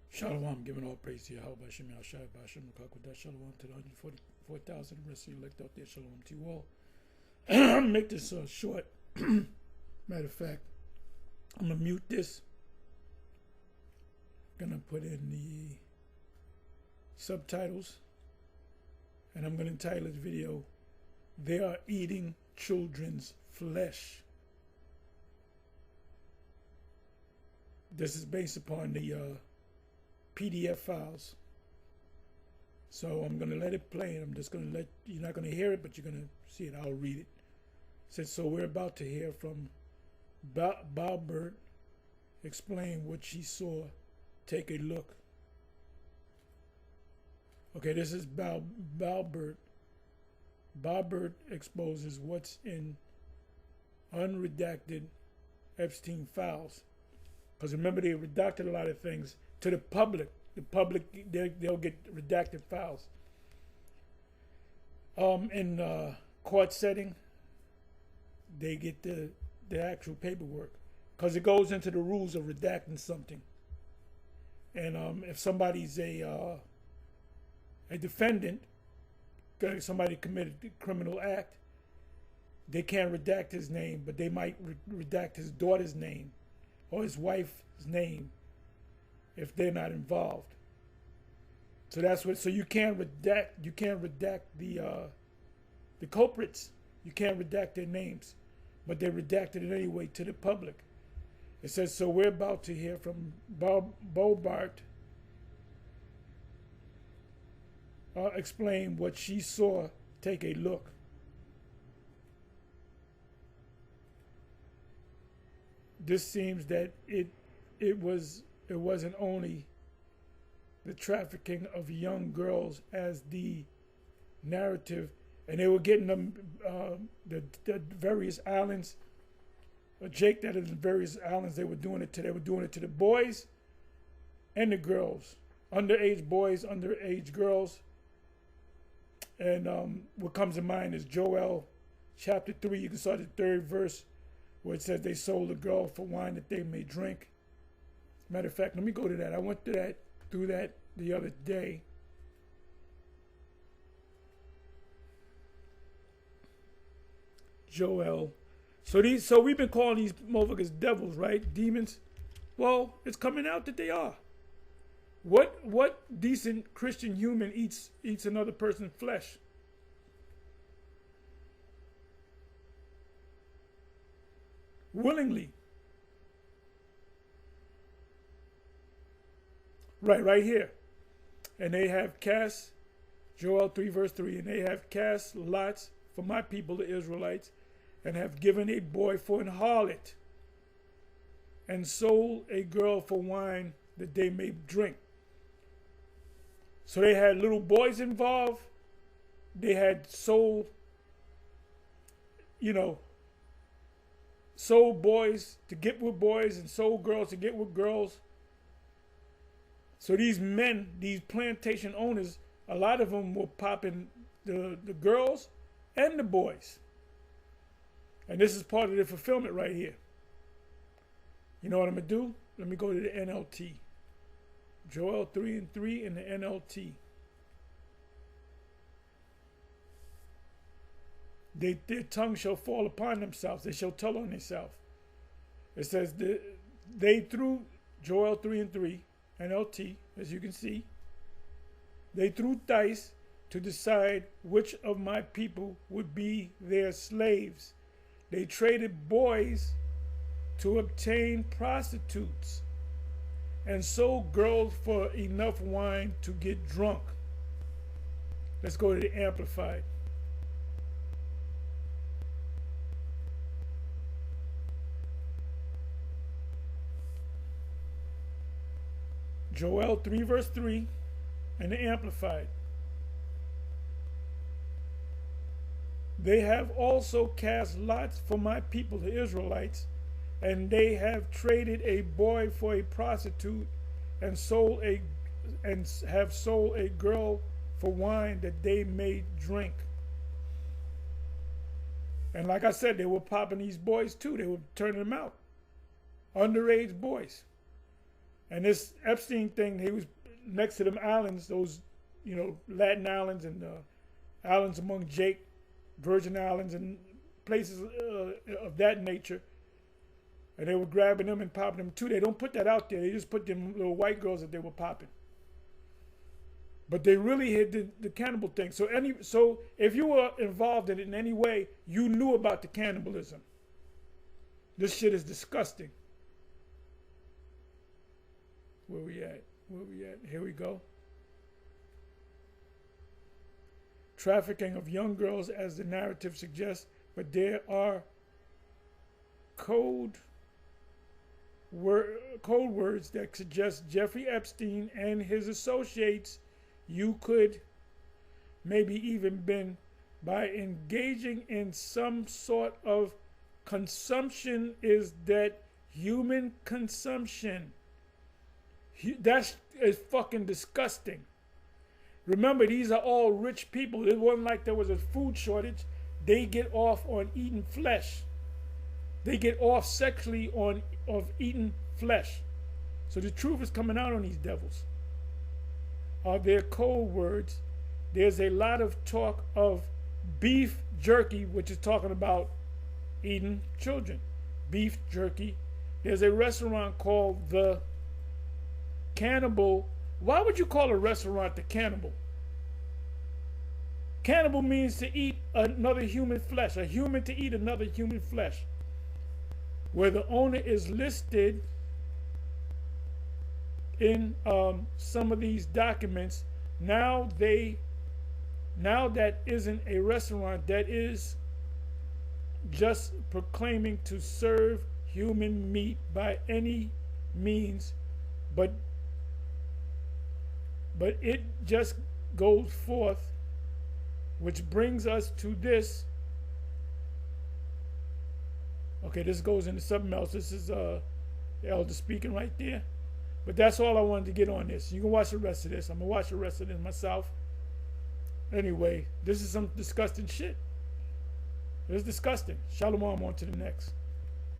Shalom, giving all praise to Yahweh, Hashem, Yahshua, Hashem, Kakudah, Shalom to the 144,000 rest of you elect out there, Shalom to you all. Make this short. Matter of fact, I'm going to mute this. Going to put in the subtitles, and I'm going to entitle this video, "They Are Eating Children's Flesh." This is based upon the PDF files. So I'm going to let it play, and I'm just going to let, you're not going to hear it, but you're going to see it. I'll read it. It says, so we're about to hear from Balbert explain what she saw. Take a look. Okay, this is Balbert. Balbert exposes what's in unredacted Epstein files. Because remember, they redacted a lot of things to the public. The public, they'll get redacted files. In court setting, they get the actual paperwork. Because it goes into the rules of redacting something. And if somebody's a defendant, somebody committed a criminal act, they can't redact his name, but they might redact his daughter's name or his wife's name if they're not involved. So that's what. So you can't redact. You can't redact the culprits. You can't redact their names, but they redacted it anyway to the public. It says, so we're about to hear from Balbert explain what she saw. Take a look. This seems that it wasn't only the trafficking of young girls as the narrative, and they were getting them the various islands. Jake, that is the various islands they were doing it to. They were doing it to the boys and the girls, underage boys, underage girls. And what comes to mind is Joel chapter 3. You can start the 3rd verse, where it says they sold a girl for wine that they may drink. Matter of fact, let me go to that. I went through that the other day. Joel. So we've been calling these motherfuckers devils, right? Demons. Well, it's coming out that they are. What decent Christian human eats another person's flesh? Willingly. Right here. And they have cast, Joel 3 verse 3, and they have cast lots for my people, the Israelites, and have given a boy for an harlot, and sold a girl for wine that they may drink. So they had little boys involved. They had sold boys to get with boys and sold girls to get with girls. So these men, these plantation owners, a lot of them were popping the girls and the boys. And this is part of the fulfillment right here. You know what I'm going to do? Let me go to the NLT. Joel 3 and 3 in the NLT. Their tongue shall fall upon themselves. They shall tell on themselves. It says, they threw, Joel 3 and 3, NLT, as you can see, they threw dice to decide which of my people would be their slaves. They traded boys to obtain prostitutes and sold girls for enough wine to get drunk. Let's go to the Amplified. Joel 3 verse 3 and the Amplified. They have also cast lots for my people, the Israelites, and they have traded a boy for a prostitute and have sold a girl for wine that they may drink. And like I said, they were popping these boys too. They were turning them out. Underage boys. And this Epstein thing, he was next to them islands, those, Latin islands and islands among Jake, Virgin Islands, and places of that nature. And they were grabbing them and popping them too. They don't put that out there. They just put them little white girls that they were popping. But they really hid the cannibal thing. So if you were involved in it in any way, you knew about the cannibalism. This shit is disgusting. Where we at? Here we go. Trafficking of young girls, as the narrative suggests, but there are code words that suggest Jeffrey Epstein and his associates, you could maybe even been by engaging in some sort of consumption. Is that human consumption? That's fucking disgusting. Remember, these are all rich people. It wasn't like there was a food shortage. They get off on eating flesh. They get off sexually of eating flesh. So the truth is coming out on these devils. Are there code words? There's a lot of talk of beef jerky, which is talking about eating children. Beef jerky. There's a restaurant called the Cannibal. Why would you call a restaurant the Cannibal? Cannibal means to eat another human flesh, a human to eat another human flesh. Where the owner is listed in some of these documents. Now that isn't a restaurant, that is just proclaiming to serve human meat by any means, but it just goes forth, which brings us to this. Okay, this goes into something else. This is the elder speaking right there. But that's all I wanted to get on this. You can watch the rest of this. I'm going to watch the rest of this myself. Anyway, this is some disgusting shit. It's disgusting. Shalom, on to the next.